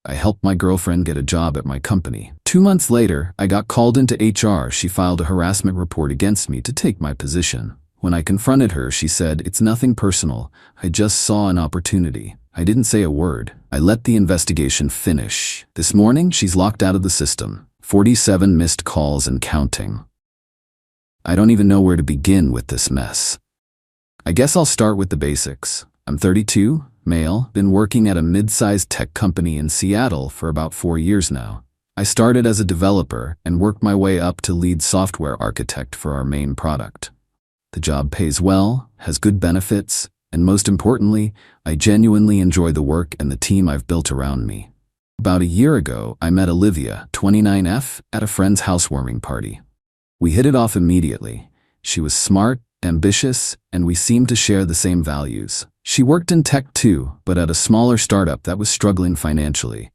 I helped my girlfriend get a job at my company. 2 months later, I got called into HR. She filed a harassment report against me to take my position. When I confronted her, she said, "It's nothing personal. I just saw an opportunity." I didn't say a word. I let the investigation finish. This morning, she's locked out of the system. 47 missed calls and counting. I don't even know where to begin with this mess. I guess I'll start with the basics. I'm 32, male, been working at a mid-sized tech company in Seattle for about 4 years now. I started as a developer and worked my way up to lead software architect for our main product. The job pays well, has good benefits, and most importantly, I genuinely enjoy the work and the team I've built around me. About a year ago, I met Olivia, 29F, at a friend's housewarming party. We hit it off immediately. She was smart, ambitious, and we seemed to share the same values. She worked in tech too, but at a smaller startup that was struggling financially.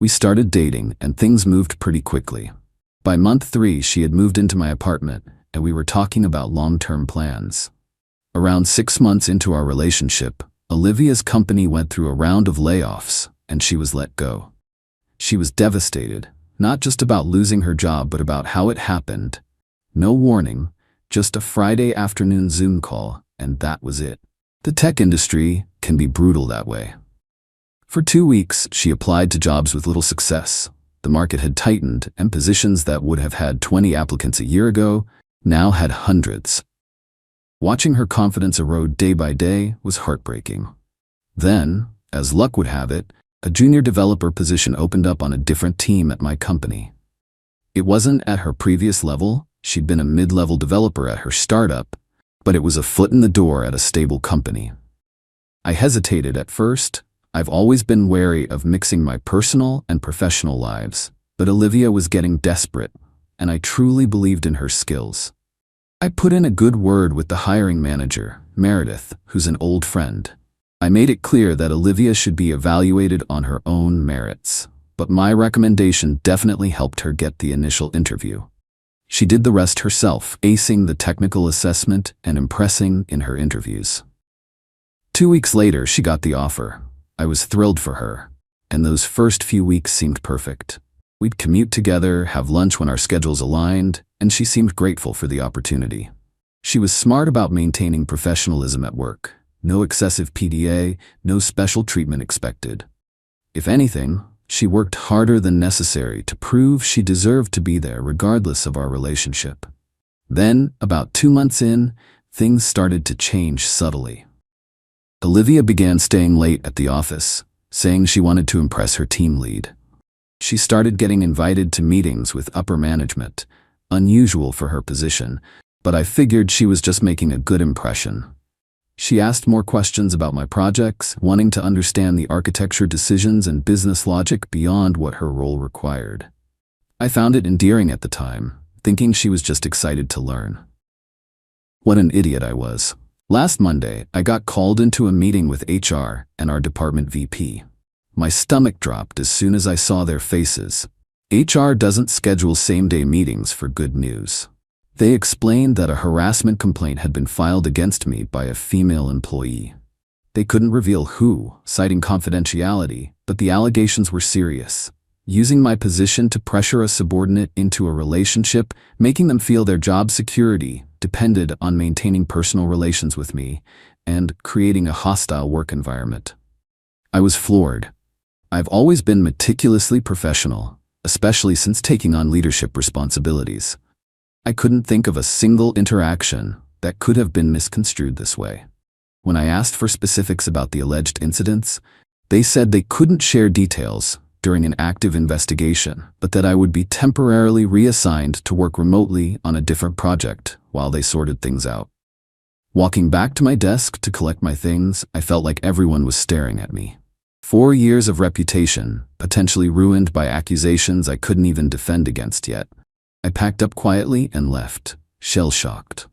We started dating, and things moved pretty quickly. By month 3, she had moved into my apartment, and we were talking about long-term plans. Around 6 months into our relationship, Olivia's company went through a round of layoffs, and she was let go. She was devastated, not just about losing her job, but about how it happened. No warning, just a Friday afternoon Zoom call, and that was it. The tech industry can be brutal that way. For 2 weeks, she applied to jobs with little success. The market had tightened, and positions that would have had 20 applicants a year ago now had hundreds. Watching her confidence erode day by day was heartbreaking. Then, as luck would have it, a junior developer position opened up on a different team at my company. It wasn't at her previous level. She'd been a mid-level developer at her startup, but it was a foot in the door at a stable company. I hesitated at first. I've always been wary of mixing my personal and professional lives, but Olivia was getting desperate, and I truly believed in her skills. I put in a good word with the hiring manager, Meredith, who's an old friend. I made it clear that Olivia should be evaluated on her own merits, but my recommendation definitely helped her get the initial interview. She did the rest herself, acing the technical assessment and impressing in her interviews. 2 weeks later, she got the offer. I was thrilled for her, and those first few weeks seemed perfect. We'd commute together, have lunch when our schedules aligned, and she seemed grateful for the opportunity. She was smart about maintaining professionalism at work. No excessive PDA, no special treatment expected. If anything, she worked harder than necessary to prove she deserved to be there regardless of our relationship. Then, about 2 months in, things started to change subtly. Olivia began staying late at the office, saying she wanted to impress her team lead. She started getting invited to meetings with upper management, unusual for her position, but I figured she was just making a good impression. She asked more questions about my projects, wanting to understand the architecture decisions and business logic beyond what her role required. I found it endearing at the time, thinking she was just excited to learn. What an idiot I was. Last Monday, I got called into a meeting with HR and our department VP. My stomach dropped as soon as I saw their faces. HR doesn't schedule same-day meetings for good news. They explained that a harassment complaint had been filed against me by a female employee. They couldn't reveal who, citing confidentiality, but the allegations were serious. Using my position to pressure a subordinate into a relationship, making them feel their job security depended on maintaining personal relations with me, and creating a hostile work environment. I was floored. I've always been meticulously professional, especially since taking on leadership responsibilities. I couldn't think of a single interaction that could have been misconstrued this way. When I asked for specifics about the alleged incidents, they said they couldn't share details during an active investigation, but that I would be temporarily reassigned to work remotely on a different project while they sorted things out. Walking back to my desk to collect my things, I felt like everyone was staring at me. 4 years of reputation, potentially ruined by accusations I couldn't even defend against yet. I packed up quietly and left, shell-shocked.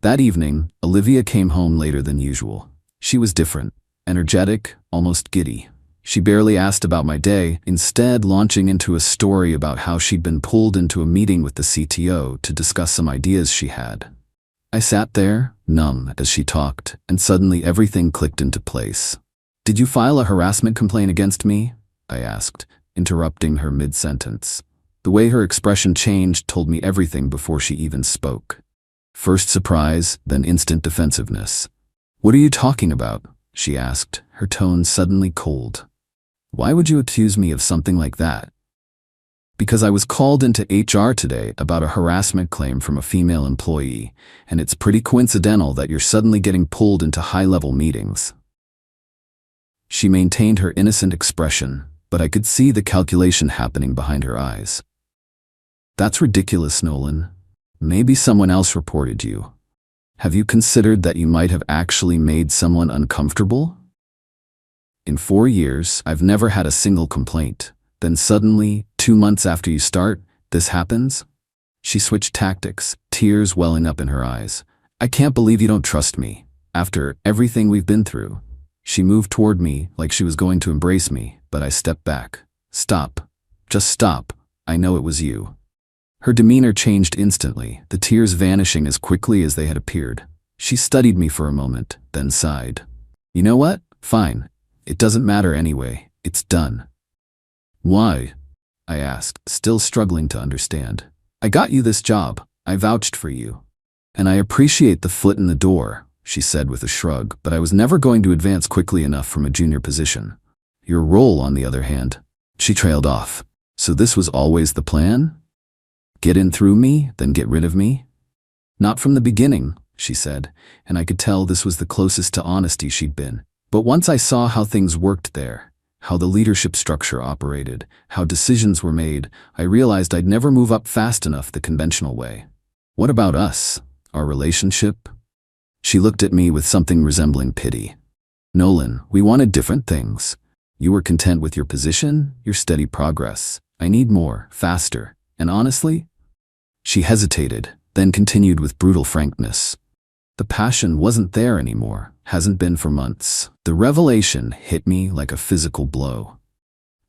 That evening, Olivia came home later than usual. She was different, energetic, almost giddy. She barely asked about my day, instead launching into a story about how she'd been pulled into a meeting with the CTO to discuss some ideas she had. I sat there, numb, as she talked, and suddenly everything clicked into place. "Did you file a harassment complaint against me?" I asked, interrupting her mid-sentence. The way her expression changed told me everything before she even spoke. First surprise, then instant defensiveness. "What are you talking about?" she asked, her tone suddenly cold. "Why would you accuse me of something like that?" "Because I was called into HR today about a harassment claim from a female employee, and it's pretty coincidental that you're suddenly getting pulled into high-level meetings." She maintained her innocent expression, but I could see the calculation happening behind her eyes. "That's ridiculous, Nolan. Maybe someone else reported you. Have you considered that you might have actually made someone uncomfortable? In 4 years, I've never had a single complaint. Then suddenly, 2 months after you start, this happens?" She switched tactics, tears welling up in her eyes. "I can't believe you don't trust me. After everything we've been through." She moved toward me like she was going to embrace me, but I stepped back. "Stop. Just stop. I know it was you." Her demeanor changed instantly, the tears vanishing as quickly as they had appeared. She studied me for a moment, then sighed. "You know what? Fine. It doesn't matter anyway. It's done." "Why?" I asked, still struggling to understand. "I got you this job. I vouched for you. And I appreciate the foot in the door," she said with a shrug, "but I was never going to advance quickly enough from a junior position. Your role, on the other hand." She trailed off. "So this was always the plan? Get in through me, then get rid of me?" "Not from the beginning," she said, and I could tell this was the closest to honesty she'd been. "But once I saw how things worked there, how the leadership structure operated, how decisions were made, I realized I'd never move up fast enough the conventional way." "What about us? Our relationship?" She looked at me with something resembling pity. "Nolan, we wanted different things. You were content with your position, your steady progress. I need more, faster, and honestly—" She hesitated, then continued with brutal frankness. "The passion wasn't there anymore, hasn't been for months." The revelation hit me like a physical blow.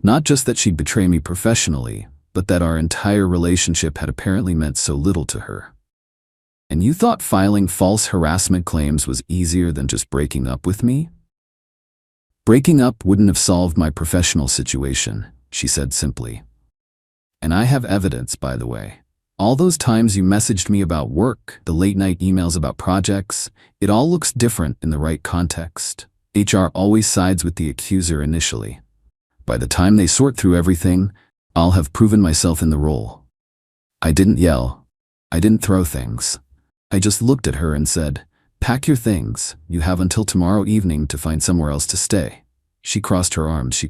Not just that she'd betray me professionally, but that our entire relationship had apparently meant so little to her. "And you thought filing false harassment claims was easier than just breaking up with me?" "Breaking up wouldn't have solved my professional situation," she said simply. "And I have evidence, by the way. All those times you messaged me about work, the late-night emails about projects, it all looks different in the right context. HR always sides with the accuser initially. By the time they sort through everything, I'll have proven myself in the role." I didn't yell. I didn't throw things. I just looked at her and said, "Pack your things. You have until tomorrow evening to find somewhere else to stay." She crossed her arms.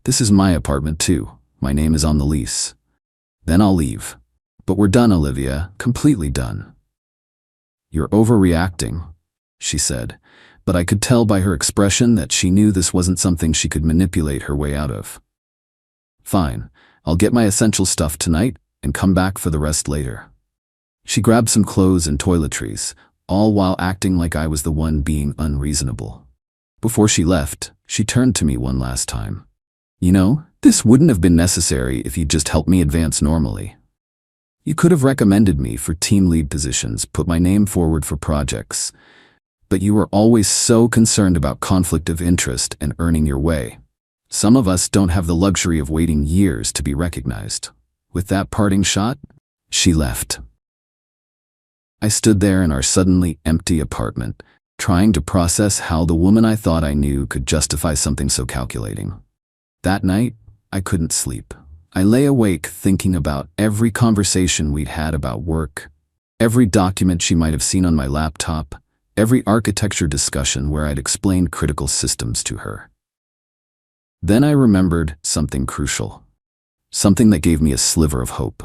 "This is my apartment too. My name is on the lease. Then I'll leave. But we're done, Olivia, completely done." "You're overreacting," she said, but I could tell by her expression that she knew this wasn't something she could manipulate her way out of. "Fine, I'll get my essential stuff tonight and come back for the rest later." She grabbed some clothes and toiletries, all while acting like I was the one being unreasonable. Before she left, she turned to me one last time. "You know, this wouldn't have been necessary if you'd just helped me advance normally. You could have recommended me for team lead positions, put my name forward for projects, but you were always so concerned about conflict of interest and earning your way. Some of us don't have the luxury of waiting years to be recognized." With that parting shot, she left. I stood there in our suddenly empty apartment, trying to process how the woman I thought I knew could justify something so calculating. That night, I couldn't sleep. I lay awake thinking about every conversation we'd had about work, every document she might have seen on my laptop, every architecture discussion where I'd explained critical systems to her. Then I remembered something crucial, something that gave me a sliver of hope.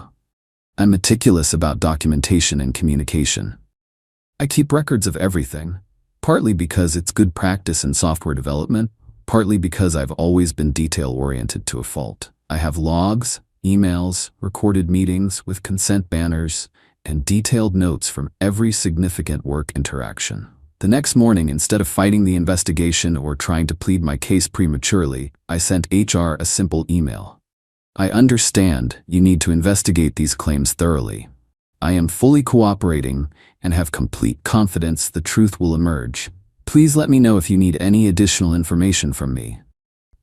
I'm meticulous about documentation and communication. I keep records of everything, partly because it's good practice in software development, partly because I've always been detail-oriented to a fault. I have logs, emails, recorded meetings with consent banners, and detailed notes from every significant work interaction. The next morning, instead of fighting the investigation or trying to plead my case prematurely, I sent HR a simple email. "I understand you need to investigate these claims thoroughly. I am fully cooperating and have complete confidence the truth will emerge. Please let me know if you need any additional information from me."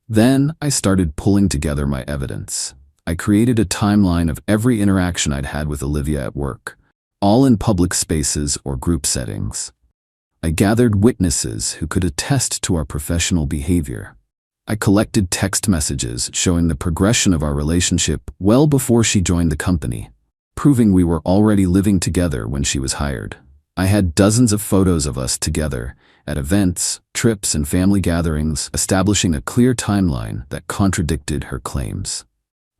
Then I started pulling together my evidence. I created a timeline of every interaction I'd had with Olivia at work, all in public spaces or group settings. I gathered witnesses who could attest to our professional behavior. I collected text messages showing the progression of our relationship well before she joined the company, proving we were already living together when she was hired. I had dozens of photos of us together at events, trips, and family gatherings, establishing a clear timeline that contradicted her claims.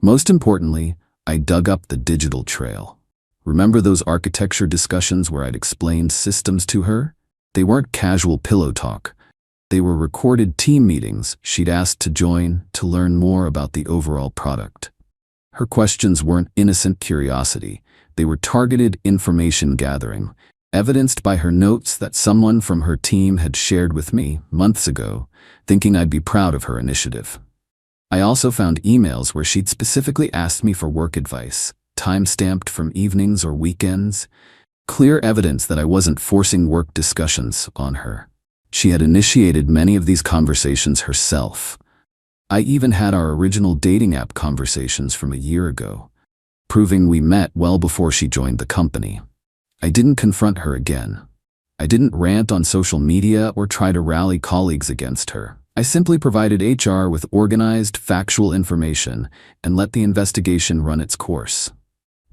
Most importantly, I dug up the digital trail. Remember those architecture discussions where I'd explained systems to her? They weren't casual pillow talk. They were recorded team meetings she'd asked to join to learn more about the overall product. Her questions weren't innocent curiosity. They were targeted information gathering, evidenced by her notes that someone from her team had shared with me months ago, thinking I'd be proud of her initiative. I also found emails where she'd specifically asked me for work advice, time-stamped from evenings or weekends, clear evidence that I wasn't forcing work discussions on her. She had initiated many of these conversations herself. I even had our original dating app conversations from a year ago, proving we met well before she joined the company. I didn't confront her again. I didn't rant on social media or try to rally colleagues against her. I simply provided HR with organized, factual information and let the investigation run its course.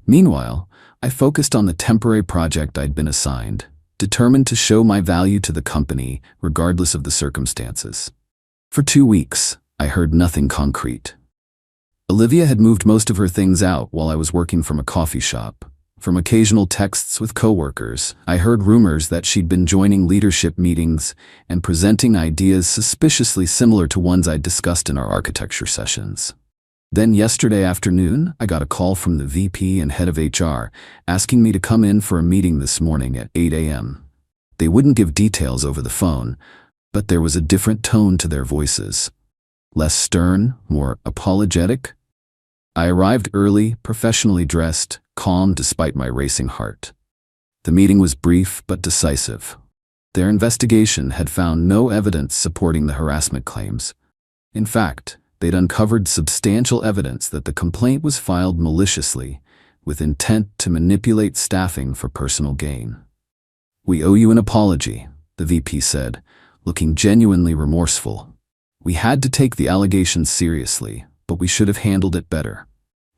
Meanwhile, I focused on the temporary project I'd been assigned, determined to show my value to the company regardless of the circumstances. For 2 weeks, I heard nothing concrete. Olivia had moved most of her things out while I was working from a coffee shop. From occasional texts with coworkers, I heard rumors that she'd been joining leadership meetings and presenting ideas suspiciously similar to ones I'd discussed in our architecture sessions. Then yesterday afternoon, I got a call from the VP and head of HR asking me to come in for a meeting this morning at 8 a.m. They wouldn't give details over the phone, but there was a different tone to their voices. Less stern, more apologetic. I arrived early, professionally dressed, calm despite my racing heart. The meeting was brief but decisive. Their investigation had found no evidence supporting the harassment claims. In fact, they'd uncovered substantial evidence that the complaint was filed maliciously, with intent to manipulate staffing for personal gain. "We owe you an apology," the VP said, looking genuinely remorseful. "We had to take the allegations seriously, but we should have handled it better.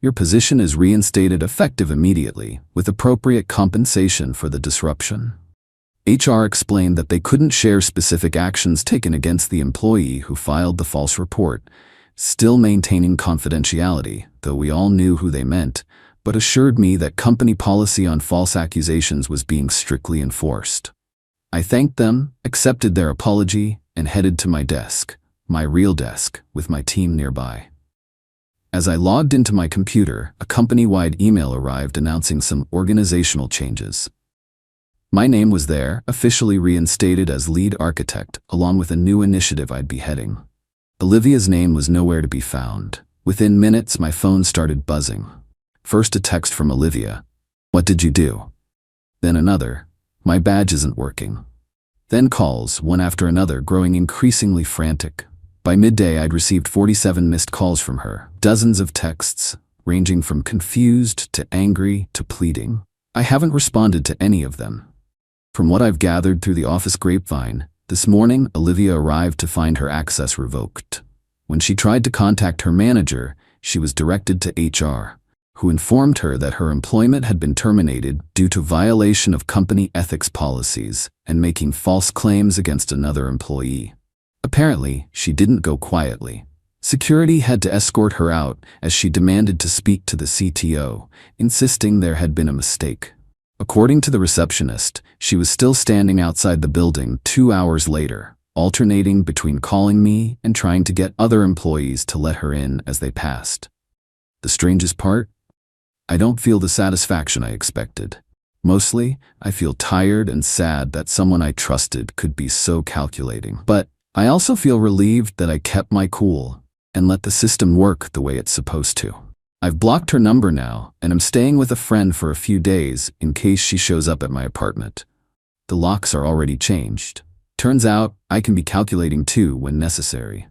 Your position is reinstated effective immediately, with appropriate compensation for the disruption." HR explained that they couldn't share specific actions taken against the employee who filed the false report, still maintaining confidentiality, though we all knew who they meant, but assured me that company policy on false accusations was being strictly enforced. I thanked them, accepted their apology, and headed to my desk, my real desk, with my team nearby. As I logged into my computer, a company-wide email arrived announcing some organizational changes. My name was there, officially reinstated as lead architect, along with a new initiative I'd be heading. Olivia's name was nowhere to be found. Within minutes, my phone started buzzing. First a text from Olivia. "What did you do?" Then another. "My badge isn't working." Then calls, one after another, growing increasingly frantic. By midday, I'd received 47 missed calls from her, dozens of texts, ranging from confused to angry to pleading. I haven't responded to any of them. From what I've gathered through the office grapevine, this morning, Olivia arrived to find her access revoked. When she tried to contact her manager, she was directed to HR, who informed her that her employment had been terminated due to violation of company ethics policies and making false claims against another employee. Apparently, she didn't go quietly. Security had to escort her out as she demanded to speak to the CTO, insisting there had been a mistake. According to the receptionist, she was still standing outside the building 2 hours later, alternating between calling me and trying to get other employees to let her in as they passed. The strangest part? I don't feel the satisfaction I expected. Mostly, I feel tired and sad that someone I trusted could be so calculating. But I also feel relieved that I kept my cool and let the system work the way it's supposed to. I've blocked her number now, and I'm staying with a friend for a few days in case she shows up at my apartment. The locks are already changed. Turns out, I can be calculating too when necessary.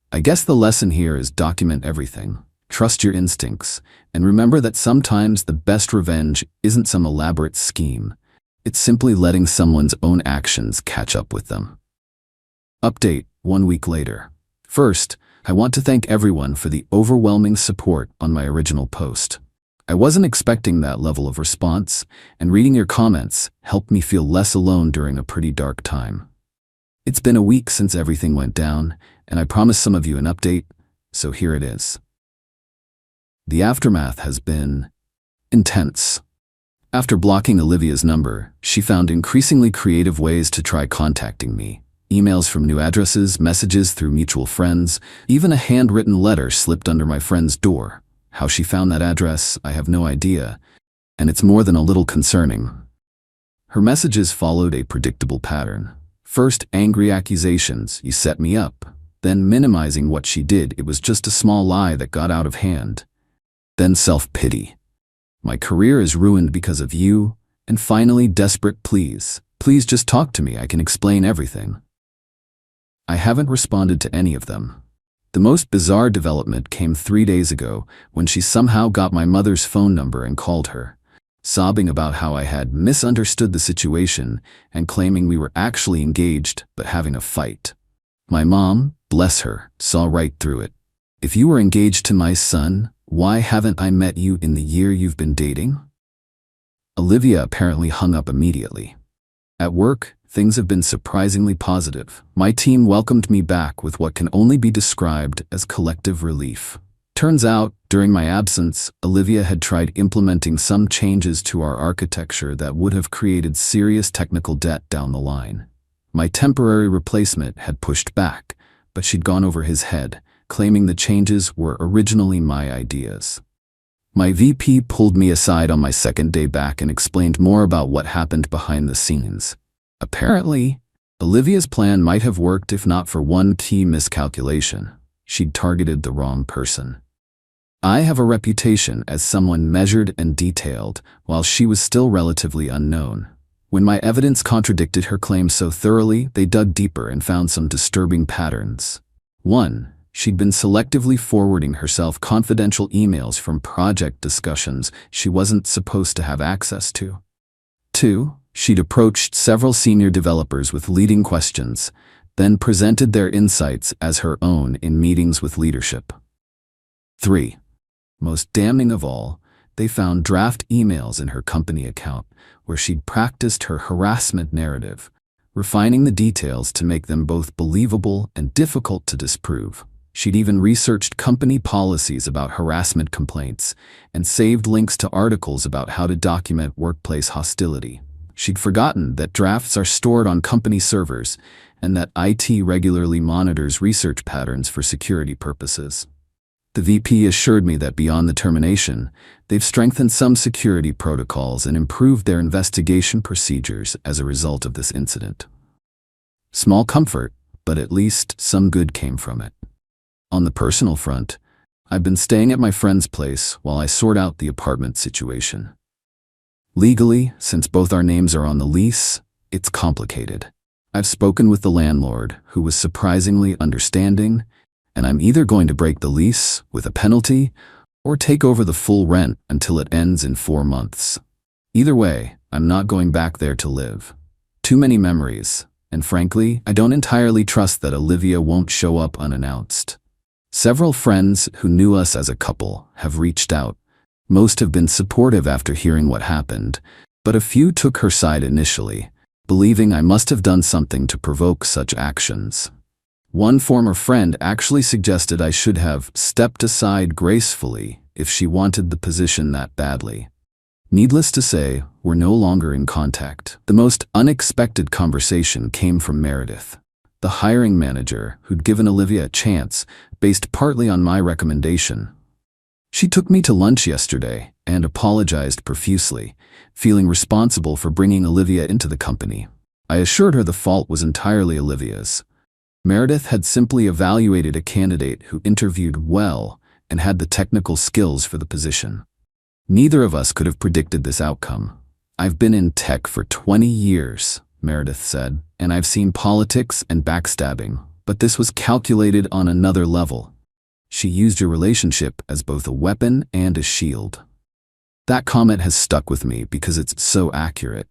I guess the lesson here is document everything. Trust your instincts, and remember that sometimes the best revenge isn't some elaborate scheme. It's simply letting someone's own actions catch up with them. Update 1 week later. First, I want to thank everyone for the overwhelming support on my original post. I wasn't expecting that level of response, and reading your comments helped me feel less alone during a pretty dark time. It's been a week since everything went down, and I promised some of you an update, so here it is. The aftermath has been intense. After blocking Olivia's number, she found increasingly creative ways to try contacting me. Emails from new addresses, messages through mutual friends, even a handwritten letter slipped under my friend's door. How she found that address, I have no idea, and it's more than a little concerning. Her messages followed a predictable pattern. First, angry accusations, "You set me up." Then minimizing what she did, "It was just a small lie that got out of hand." Then self-pity. "My career is ruined because of you." And finally, desperate pleas. "Please just talk to me, I can explain everything." I haven't responded to any of them. The most bizarre development came 3 days ago when she somehow got my mother's phone number and called her, sobbing about how I had misunderstood the situation and claiming we were actually engaged but having a fight. My mom, bless her, saw right through it. "If you were engaged to my son, why haven't I met you in the year you've been dating?" Olivia apparently hung up immediately. At work, things have been surprisingly positive. My team welcomed me back with what can only be described as collective relief. Turns out, during my absence, Olivia had tried implementing some changes to our architecture that would have created serious technical debt down the line. My temporary replacement had pushed back, but she'd gone over his head, claiming the changes were originally my ideas. My VP pulled me aside on my second day back and explained more about what happened behind the scenes. Apparently, Olivia's plan might have worked if not for one key miscalculation. She'd targeted the wrong person. I have a reputation as someone measured and detailed, while she was still relatively unknown. When my evidence contradicted her claims so thoroughly, they dug deeper and found some disturbing patterns. 1. She'd been selectively forwarding herself confidential emails from project discussions she wasn't supposed to have access to. 2. She'd approached several senior developers with leading questions, then presented their insights as her own in meetings with leadership. 3. Most damning of all, they found draft emails in her company account where she'd practiced her harassment narrative, refining the details to make them both believable and difficult to disprove. She'd even researched company policies about harassment complaints and saved links to articles about how to document workplace hostility. She'd forgotten that drafts are stored on company servers and that IT regularly monitors research patterns for security purposes. The VP assured me that beyond the termination, they've strengthened some security protocols and improved their investigation procedures as a result of this incident. Small comfort, but at least some good came from it. On the personal front, I've been staying at my friend's place while I sort out the apartment situation. Legally, since both our names are on the lease, it's complicated. I've spoken with the landlord, who was surprisingly understanding, and I'm either going to break the lease with a penalty or take over the full rent until it ends in 4 months. Either way, I'm not going back there to live. Too many memories, and frankly, I don't entirely trust that Olivia won't show up unannounced. Several friends who knew us as a couple have reached out. Most have been supportive after hearing what happened, but a few took her side initially, believing I must have done something to provoke such actions. One former friend actually suggested I should have stepped aside gracefully if she wanted the position that badly. Needless to say, we're no longer in contact. The most unexpected conversation came from Meredith, the hiring manager who'd given Olivia a chance, based partly on my recommendation. She took me to lunch yesterday and apologized profusely, feeling responsible for bringing Olivia into the company. I assured her the fault was entirely Olivia's. Meredith had simply evaluated a candidate who interviewed well and had the technical skills for the position. Neither of us could have predicted this outcome. "I've been in tech for 20 years, Meredith said, "and I've seen politics and backstabbing. But this was calculated on another level. She used your relationship as both a weapon and a shield. That comment has stuck with me because it's so accurate.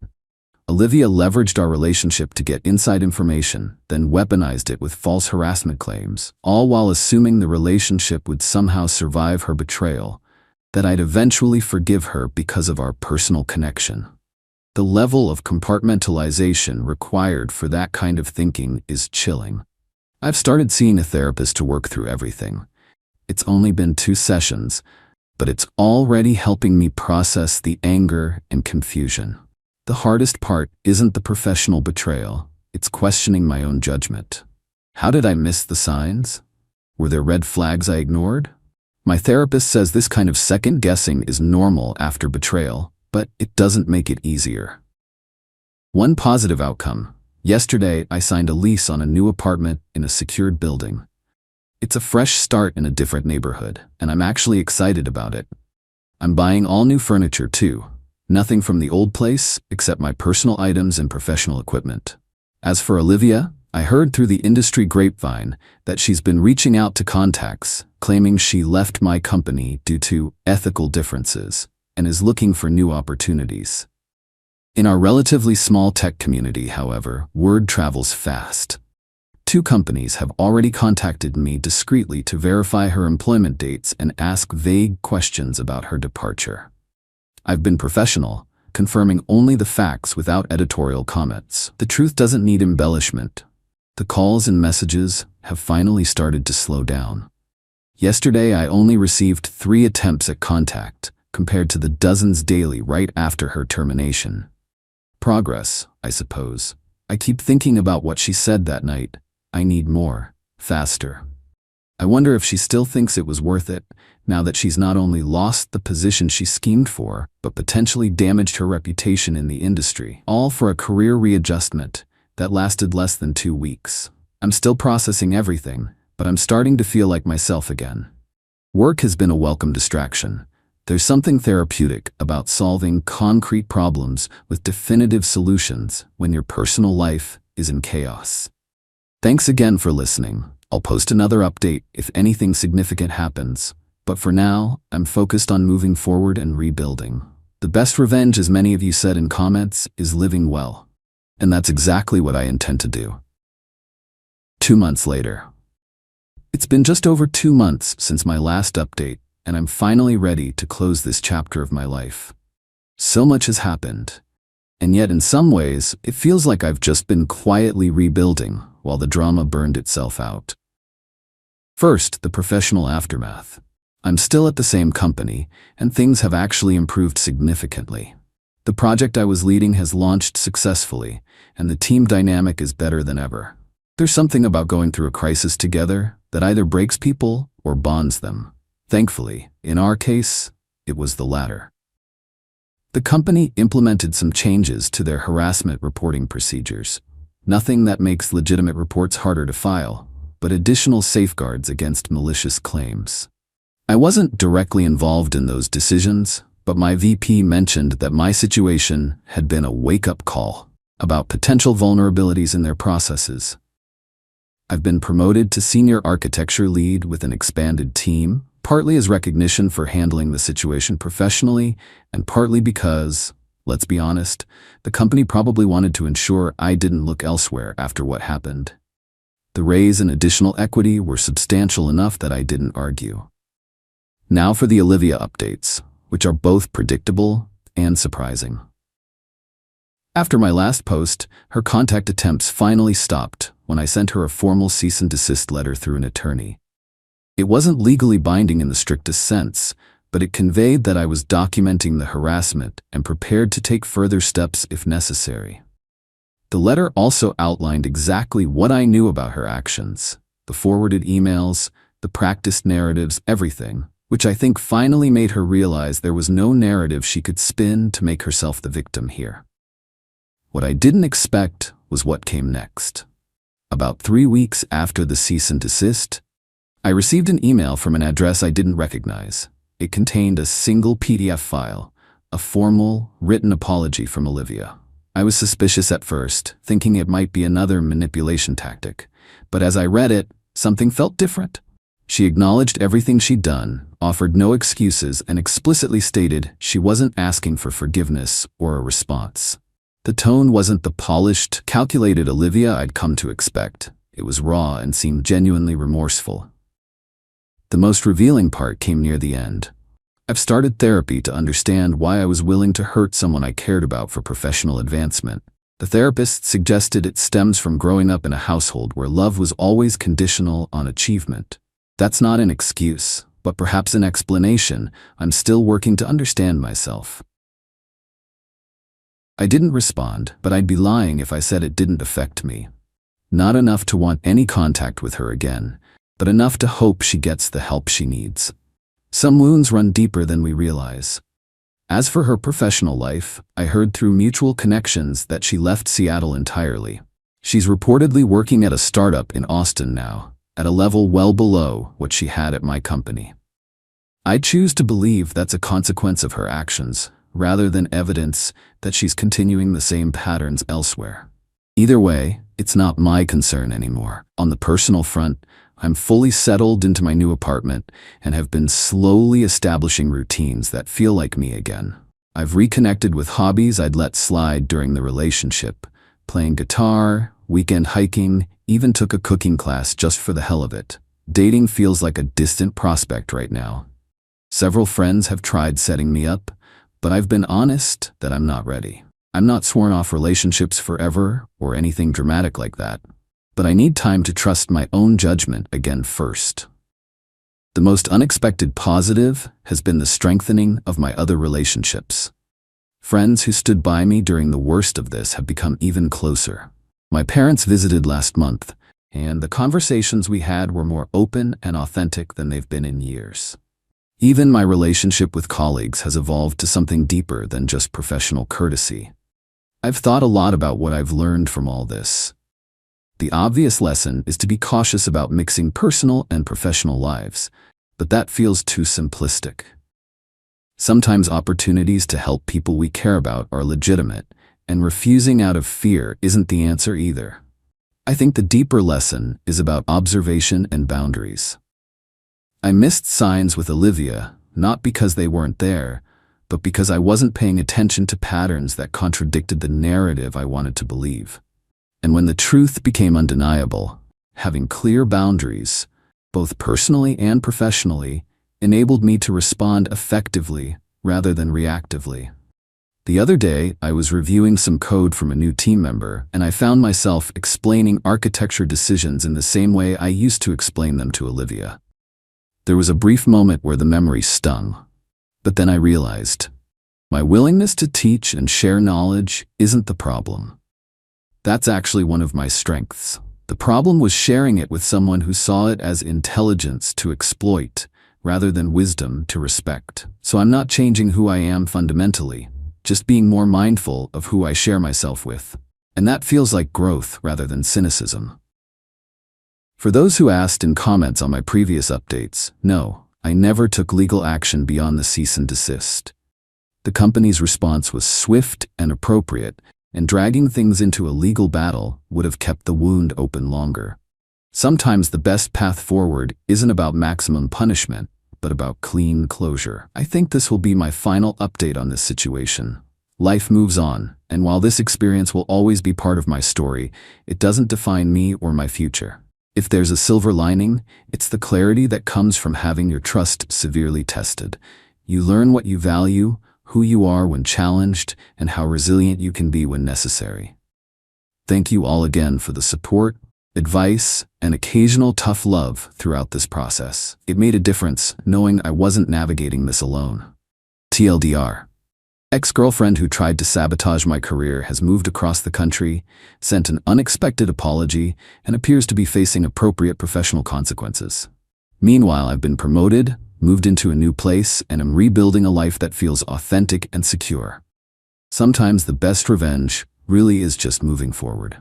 Olivia leveraged our relationship to get inside information, then weaponized it with false harassment claims, all while assuming the relationship would somehow survive her betrayal, that I'd eventually forgive her because of our personal connection. The level of compartmentalization required for that kind of thinking is chilling. I've started seeing a therapist to work through everything. It's only been 2 sessions, but it's already helping me process the anger and confusion. The hardest part isn't the professional betrayal, it's questioning my own judgment. How did I miss the signs? Were there red flags I ignored? My therapist says this kind of second guessing is normal after betrayal, but it doesn't make it easier. One positive outcome. Yesterday, I signed a lease on a new apartment in a secured building. It's a fresh start in a different neighborhood, and I'm actually excited about it. I'm buying all new furniture too. Nothing from the old place except my personal items and professional equipment. As for Olivia, I heard through the industry grapevine that she's been reaching out to contacts, claiming she left my company due to ethical differences and is looking for new opportunities. In our relatively small tech community, however, word travels fast. 2 companies have already contacted me discreetly to verify her employment dates and ask vague questions about her departure. I've been professional, confirming only the facts without editorial comments. The truth doesn't need embellishment. The calls and messages have finally started to slow down. Yesterday, I only received 3 attempts at contact, compared to the dozens daily right after her termination. Progress, I suppose. I keep thinking about what she said that night. I need more, faster. I wonder if she still thinks it was worth it, now that she's not only lost the position she schemed for, but potentially damaged her reputation in the industry, all for a career readjustment that lasted less than 2 weeks. I'm still processing everything, but I'm starting to feel like myself again. Work has been a welcome distraction. There's something therapeutic about solving concrete problems with definitive solutions when your personal life is in chaos. Thanks again for listening. I'll post another update if anything significant happens, but for now, I'm focused on moving forward and rebuilding. The best revenge, as many of you said in comments, is living well. And that's exactly what I intend to do. 2 months later. It's been just over 2 months since my last update, and I'm finally ready to close this chapter of my life. So much has happened, and yet in some ways, it feels like I've just been quietly rebuilding while the drama burned itself out. First, the professional aftermath. I'm still at the same company, and things have actually improved significantly. The project I was leading has launched successfully, and the team dynamic is better than ever. There's something about going through a crisis together that either breaks people or bonds them. Thankfully, in our case, it was the latter. The company implemented some changes to their harassment reporting procedures. Nothing that makes legitimate reports harder to file, but additional safeguards against malicious claims. I wasn't directly involved in those decisions, but my VP mentioned that my situation had been a wake-up call about potential vulnerabilities in their processes. I've been promoted to senior architecture lead with an expanded team, partly as recognition for handling the situation professionally, and partly because, let's be honest, the company probably wanted to ensure I didn't look elsewhere after what happened. The raise and additional equity were substantial enough that I didn't argue. Now for the Olivia updates, which are both predictable and surprising. After my last post, her contact attempts finally stopped when I sent her a formal cease and desist letter through an attorney. It wasn't legally binding in the strictest sense, but it conveyed that I was documenting the harassment and prepared to take further steps if necessary. The letter also outlined exactly what I knew about her actions, the forwarded emails, the practiced narratives, everything, which I think finally made her realize there was no narrative she could spin to make herself the victim here. What I didn't expect was what came next. About 3 weeks after the cease and desist, I received an email from an address I didn't recognize. It contained a single PDF file, a formal, written apology from Olivia. I was suspicious at first, thinking it might be another manipulation tactic. But as I read it, something felt different. She acknowledged everything she'd done, offered no excuses, and explicitly stated she wasn't asking for forgiveness or a response. The tone wasn't the polished, calculated Olivia I'd come to expect. It was raw and seemed genuinely remorseful. The most revealing part came near the end. I've started therapy to understand why I was willing to hurt someone I cared about for professional advancement. The therapist suggested it stems from growing up in a household where love was always conditional on achievement. That's not an excuse, but perhaps an explanation. I'm still working to understand myself. I didn't respond, but I'd be lying if I said it didn't affect me. Not enough to want any contact with her again, but enough to hope she gets the help she needs. Some wounds run deeper than we realize. As for her professional life, I heard through mutual connections that she left Seattle entirely. She's reportedly working at a startup in Austin now, at a level well below what she had at my company. I choose to believe that's a consequence of her actions, rather than evidence that she's continuing the same patterns elsewhere. Either way, it's not my concern anymore. On the personal front, I'm fully settled into my new apartment and have been slowly establishing routines that feel like me again. I've reconnected with hobbies I'd let slide during the relationship, playing guitar, weekend hiking, even took a cooking class just for the hell of it. Dating feels like a distant prospect right now. Several friends have tried setting me up, but I've been honest that I'm not ready. I'm not sworn off relationships forever or anything dramatic like that, but I need time to trust my own judgment again first. The most unexpected positive has been the strengthening of my other relationships. Friends who stood by me during the worst of this have become even closer. My parents visited last month, and the conversations we had were more open and authentic than they've been in years. Even my relationship with colleagues has evolved to something deeper than just professional courtesy. I've thought a lot about what I've learned from all this. The obvious lesson is to be cautious about mixing personal and professional lives, but that feels too simplistic. Sometimes opportunities to help people we care about are legitimate, and refusing out of fear isn't the answer either. I think the deeper lesson is about observation and boundaries. I missed signs with Olivia, not because they weren't there, but because I wasn't paying attention to patterns that contradicted the narrative I wanted to believe. And when the truth became undeniable, having clear boundaries, both personally and professionally, enabled me to respond effectively rather than reactively. The other day, I was reviewing some code from a new team member, and I found myself explaining architecture decisions in the same way I used to explain them to Olivia. There was a brief moment where the memory stung. But then I realized, my willingness to teach and share knowledge isn't the problem. That's actually one of my strengths. The problem was sharing it with someone who saw it as intelligence to exploit, rather than wisdom to respect. So I'm not changing who I am fundamentally, just being more mindful of who I share myself with. And that feels like growth rather than cynicism. For those who asked in comments on my previous updates, no, I never took legal action beyond the cease and desist. The company's response was swift and appropriate, and dragging things into a legal battle would have kept the wound open longer. Sometimes the best path forward isn't about maximum punishment, but about clean closure. I think this will be my final update on this situation. Life moves on, and while this experience will always be part of my story, it doesn't define me or my future. If there's a silver lining, it's the clarity that comes from having your trust severely tested. You learn what you value, who you are when challenged, and how resilient you can be when necessary. Thank you all again for the support, advice, and occasional tough love throughout this process. It made a difference knowing I wasn't navigating this alone. TLDR. Ex-girlfriend who tried to sabotage my career has moved across the country, sent an unexpected apology, and appears to be facing appropriate professional consequences. Meanwhile, I've been promoted, moved into a new place, and am rebuilding a life that feels authentic and secure. Sometimes the best revenge really is just moving forward.